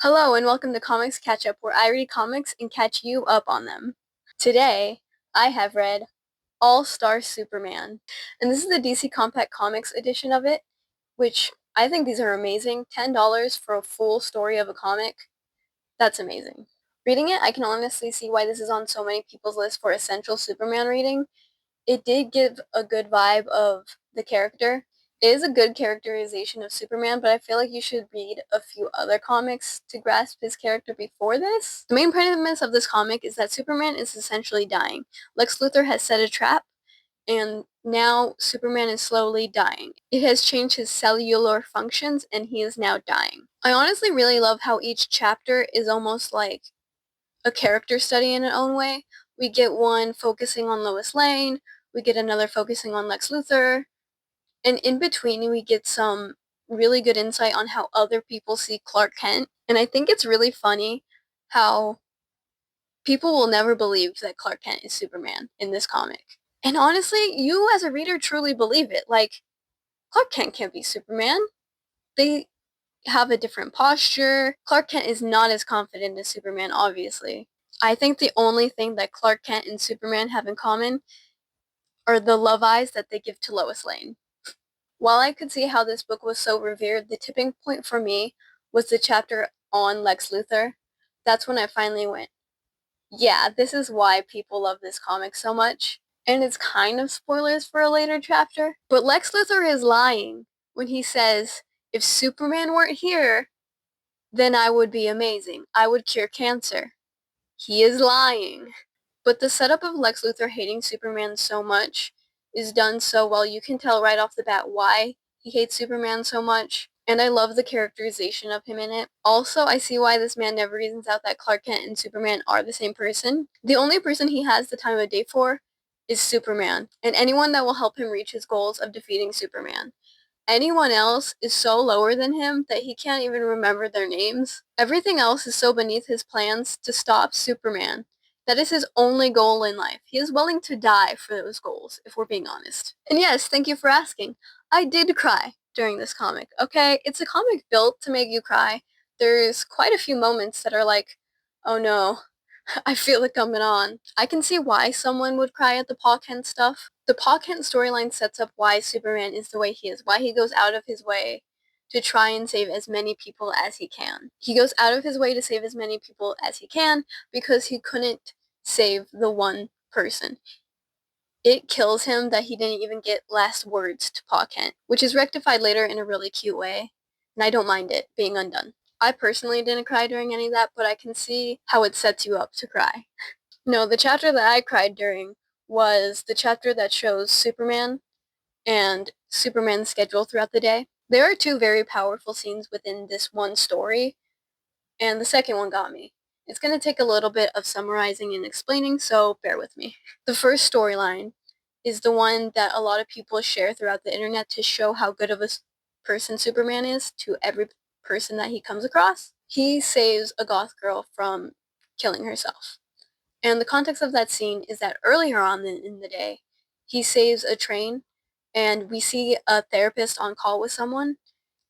Hello and welcome to Comics Catchup, where I read comics and catch you up on them. Today, I have read All-Star Superman, and this is the DC Compact Comics edition of it, which I think these are amazing. $10 for a full story of a comic. That's amazing. Reading it, I can honestly see why this is on so many people's list for essential Superman reading. It did give a good vibe of the character. It is a good characterization of Superman, but I feel like you should read a few other comics to grasp his character before this. The main premise of this comic is that Superman is essentially dying. Lex Luthor has set a trap, and now Superman is slowly dying. It has changed his cellular functions, and he is now dying. I honestly really love how each chapter is almost like a character study in its own way. We get one focusing on Lois Lane, we get another focusing on Lex Luthor, and in between we get some really good insight on how other people see Clark Kent. And I think it's really funny how people will never believe that Clark Kent is Superman in this comic. And honestly, you as a reader truly believe it. Like, Clark Kent can't be Superman. They have a different posture. Clark Kent is not as confident as Superman, obviously. I think the only thing that Clark Kent and Superman have in common are the love eyes that they give to Lois Lane. While I could see how this book was so revered, the tipping point for me was the chapter on Lex Luthor. That's when I finally went, yeah, this is why people love this comic so much. And it's kind of spoilers for a later chapter. But Lex Luthor is lying when he says, if Superman weren't here, then I would be amazing. I would cure cancer. He is lying. But the setup of Lex Luthor hating Superman so much is done so well. You can tell right off the bat why he hates Superman so much. And I love the characterization of him in it. Also, I see why this man never reasons out that Clark Kent and Superman are the same person. The only person he has the time of day for is Superman, and anyone that will help him reach his goals of defeating Superman. Anyone else is so lower than him that he can't even remember their names. Everything else is so beneath his plans to stop Superman. That is his only goal in life. He is willing to die for those goals, if we're being honest. And yes, thank you for asking. I did cry during this comic, okay? It's a comic built to make you cry. There's quite a few moments that are like, oh no, I feel it coming on. I can see why someone would cry at the Pa Kent stuff. The Pa Kent storyline sets up why Superman is the way he is, why he goes out of his way to try and save as many people as he can. He goes out of his way to save as many people as he can because he couldn't save the one person. It kills him that he didn't even get last words to Pa Kent, which is rectified later in a really cute way, and I don't mind it being undone. I personally didn't cry during any of that, but I can see how it sets you up to cry. No, the chapter that I cried during was the chapter that shows Superman and Superman's schedule throughout the day. There are two very powerful scenes within this one story, and the second one got me. It's going to take a little bit of summarizing and explaining, so bear with me. The first storyline is the one that a lot of people share throughout the internet to show how good of a person Superman is to every person that he comes across. He saves a goth girl from killing herself. And the context of that scene is that earlier on in the day, he saves a train, and we see a therapist on call with someone,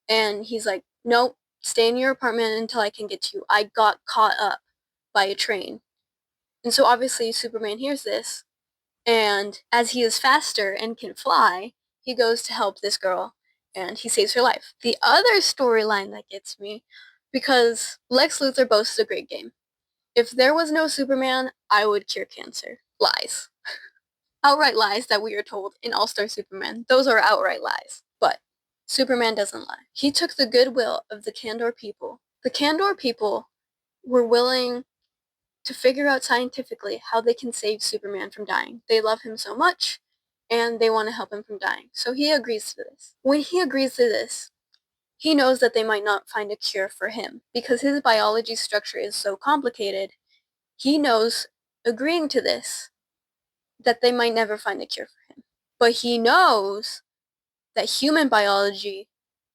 and he's like, nope, stay in your apartment until I can get to you. I got caught up by a train. And so obviously Superman hears this, and as he is faster and can fly, he goes to help this girl, and he saves her life. The other storyline that gets me, because Lex Luthor boasts a great game. If there was no Superman, I would cure cancer. Lies. Outright lies that we are told in All-Star Superman. Those are outright lies. But Superman doesn't lie. He took the goodwill of the Kandor people. The Kandor people were willing to figure out scientifically how they can save Superman from dying. They love him so much, and they want to help him from dying. So he agrees to this. When he agrees to this, he knows that they might not find a cure for him because his biology structure is so complicated. He knows, agreeing to this, that they might never find a cure for him. But he knows that human biology,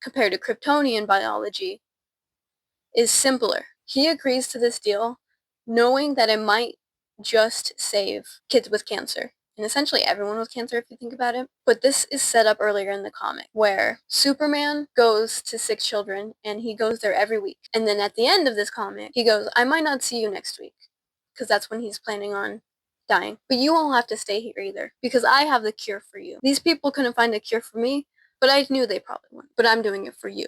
compared to Kryptonian biology, is simpler. He agrees to this deal knowing that it might just save kids with cancer and essentially everyone with cancer if you think about it. But this is set up earlier in the comic, where Superman goes to sick children, and he goes there every week. And then at the end of this comic, he goes, I might not see you next week, because that's when he's planning on dying. But you won't have to stay here either, because I have the cure for you. These people couldn't find a cure for me, but I knew they probably wouldn't. But I'm doing it for you.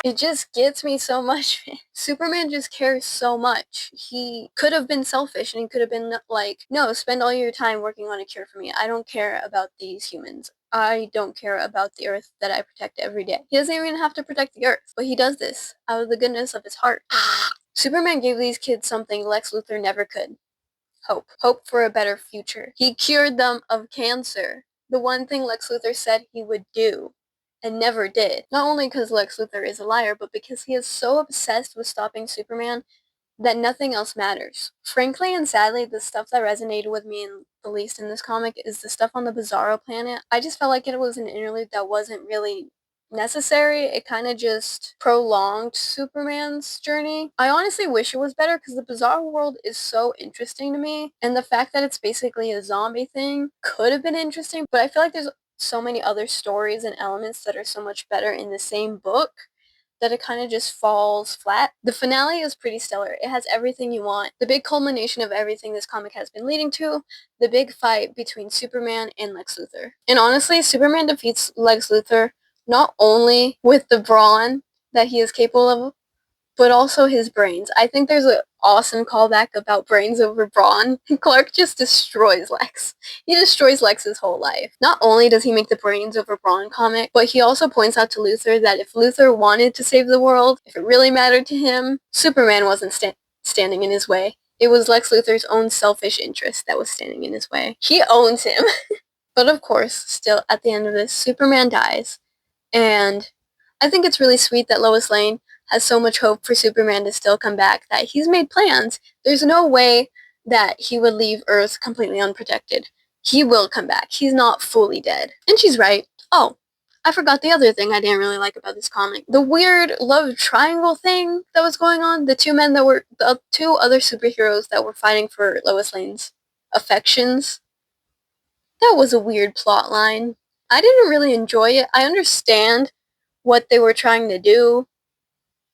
It just gets me so much. Superman just cares so much. He could have been selfish and he could have been like, no, spend all your time working on a cure for me. I don't care about these humans. I don't care about the earth that I protect every day. He doesn't even have to protect the earth, but he does this out of the goodness of his heart. Superman gave these kids something Lex Luthor never could. Hope. Hope for a better future. He cured them of cancer. The one thing Lex Luthor said he would do and never did. Not only because Lex Luthor is a liar, but because he is so obsessed with stopping Superman that nothing else matters. Frankly and sadly, the stuff that resonated with me the least in this comic is the stuff on the Bizarro planet. I just felt like it was an interlude that wasn't really necessary. It kind of just prolonged Superman's journey. I honestly wish it was better because the Bizarro world is so interesting to me, and the fact that it's basically a zombie thing could have been interesting, but I feel like there's so many other stories and elements that are so much better in the same book that it kind of just falls flat. The finale is pretty stellar. It has everything you want. The big culmination of everything this comic has been leading to, the big fight between Superman and Lex Luthor. And honestly, Superman defeats Lex Luthor not only with the brawn that he is capable of, but also his brains. I think there's an awesome callback about brains over brawn. Clark just destroys Lex. He destroys Lex's whole life. Not only does he make the brains over brawn comic, but he also points out to Luthor that if Luthor wanted to save the world, if it really mattered to him, Superman wasn't standing in his way. It was Lex Luthor's own selfish interest that was standing in his way. He owns him. But of course, still at the end of this, Superman dies. And I think it's really sweet that Lois Lane has so much hope for Superman to still come back that he's made plans. There's no way that he would leave Earth completely unprotected. He will come back. He's not fully dead. And she's right. Oh, I forgot the other thing I didn't really like about this comic. The weird love triangle thing that was going on. The two other superheroes that were fighting for Lois Lane's affections. That was a weird plot line. I didn't really enjoy it. I understand what they were trying to do,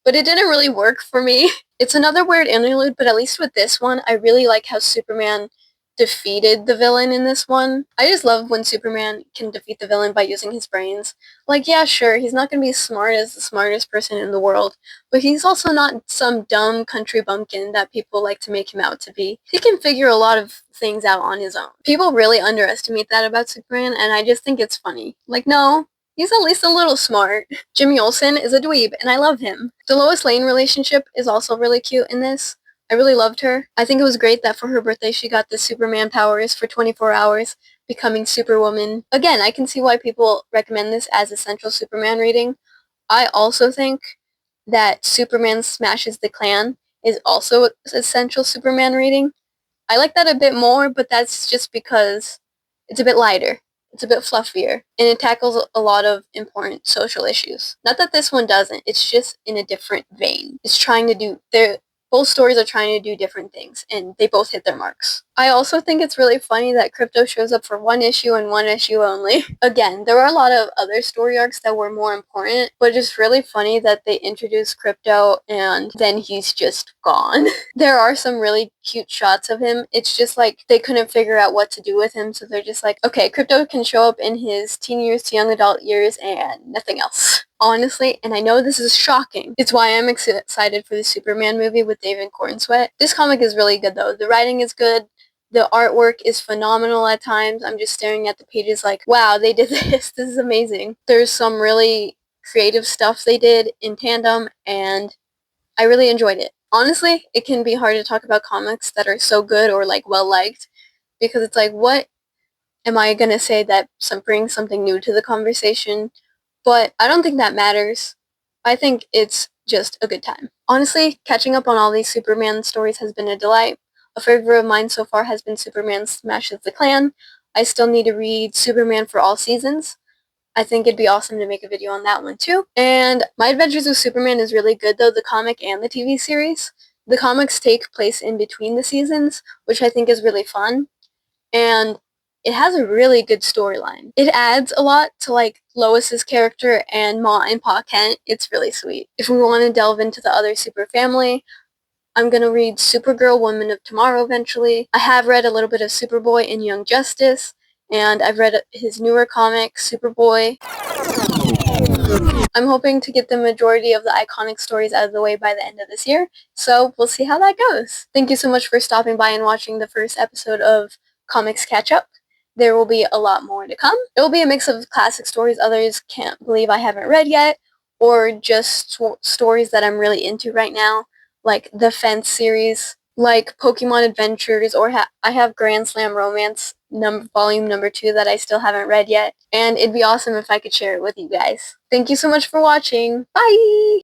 but it didn't really work for me. It's another weird interlude, but at least with this one, I really like how Superman defeated the villain in this one. I just love when Superman can defeat the villain by using his brains. Like, yeah, sure, he's not going to be as smart as the smartest person in the world, but he's also not some dumb country bumpkin that people like to make him out to be. He can figure a lot of things out on his own. People really underestimate that about Superman, and I just think it's funny. Like, no, he's at least a little smart. Jimmy Olsen is a dweeb, and I love him. The Lois Lane relationship is also really cute in this. I really loved her. I think it was great that for her birthday she got the Superman powers for 24 hours, becoming Superwoman. Again, I can see why people recommend this as a central Superman reading. I also think that Superman Smashes the Klan is also a essential Superman reading. I like that a bit more, but that's just because it's a bit lighter. It's a bit fluffier, and it tackles a lot of important social issues. Not that this one doesn't, it's just in a different vein. Both stories are trying to do different things, and they both hit their marks. I also think it's really funny that Krypto shows up for one issue and one issue only. Again, there were a lot of other story arcs that were more important, but it's really funny that they introduced Krypto and then he's just gone. There are some really cute shots of him. It's just like they couldn't figure out what to do with him, so they're just like, okay, Krypto can show up in his teen years to young adult years and nothing else. Honestly, and I know this is shocking, it's why I'm excited for the Superman movie with David Cornsweet. This comic is really good though. The writing is good. The artwork is phenomenal at times. I'm just staring at the pages like, wow, they did this. This is amazing. There's some really creative stuff they did in tandem, and I really enjoyed it. Honestly, it can be hard to talk about comics that are so good or like well-liked, because it's like, what am I going to say that brings something new to the conversation? But I don't think that matters. I think it's just a good time. Honestly, catching up on all these Superman stories has been a delight. A favorite of mine so far has been Superman Smashes the Klan. I still need to read Superman for All Seasons. I think it'd be awesome to make a video on that one too. And My Adventures with Superman is really good though, the comic and the TV series. The comics take place in between the seasons, which I think is really fun. And it has a really good storyline. It adds a lot to, like, Lois's character and Ma and Pa Kent. It's really sweet. If we want to delve into the other super family, I'm going to read Supergirl Woman of Tomorrow eventually. I have read a little bit of Superboy and Young Justice, and I've read his newer comic, Superboy. I'm hoping to get the majority of the iconic stories out of the way by the end of this year, so we'll see how that goes. Thank you so much for stopping by and watching the first episode of Comics Catch-Up. There will be a lot more to come. It will be a mix of classic stories others can't believe I haven't read yet, or just stories that I'm really into right now, like the Fence series, like Pokemon Adventures, or I have Grand Slam Romance volume number 2 that I still haven't read yet, and it'd be awesome if I could share it with you guys. Thank you so much for watching. Bye!